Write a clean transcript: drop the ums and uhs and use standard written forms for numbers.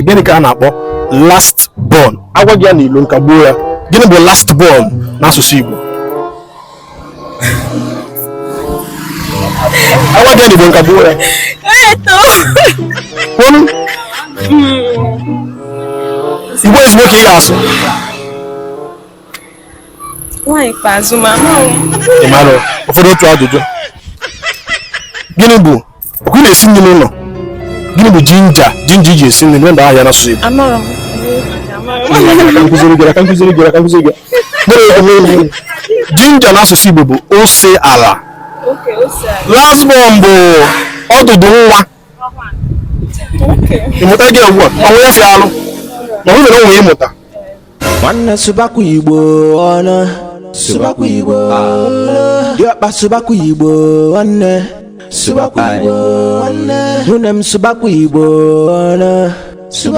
Gịnị ka a na-akpọ last born? Agwa gị ya n'Igbo nka gbuo ya. Gịnị bụ last born n'asụsụ Igbo? Agwa gị ya n'Igbo nka gbuo ya. Igbo ezigbo ka ị ga-asụ. Nwaanyị ikpeazụ ma ị mara ụfọdụ otu ajụjụ. Gịnị bụ ọkụ na-esi nri n'ụlọ? Gịnị bụ jinja iji esi nri n'ụlọ ahịa n'asụsụ Igbo? Jinja n'asụsụ Igbo bụ ose ala. Last born bụ ọdụdụ nwa. Ịmụta gị ugbu a, ọnwụ ya fi alụ. Ma ọ nwere onwe ịmụta. Nwanne Subakwa Igbo ọnụ. Subakwa Igbo. Diọkpa Subakwa Igbo nwanne. Subakwa Igbo nwanne. Nwunye m Subakwa Igbo ọnụ.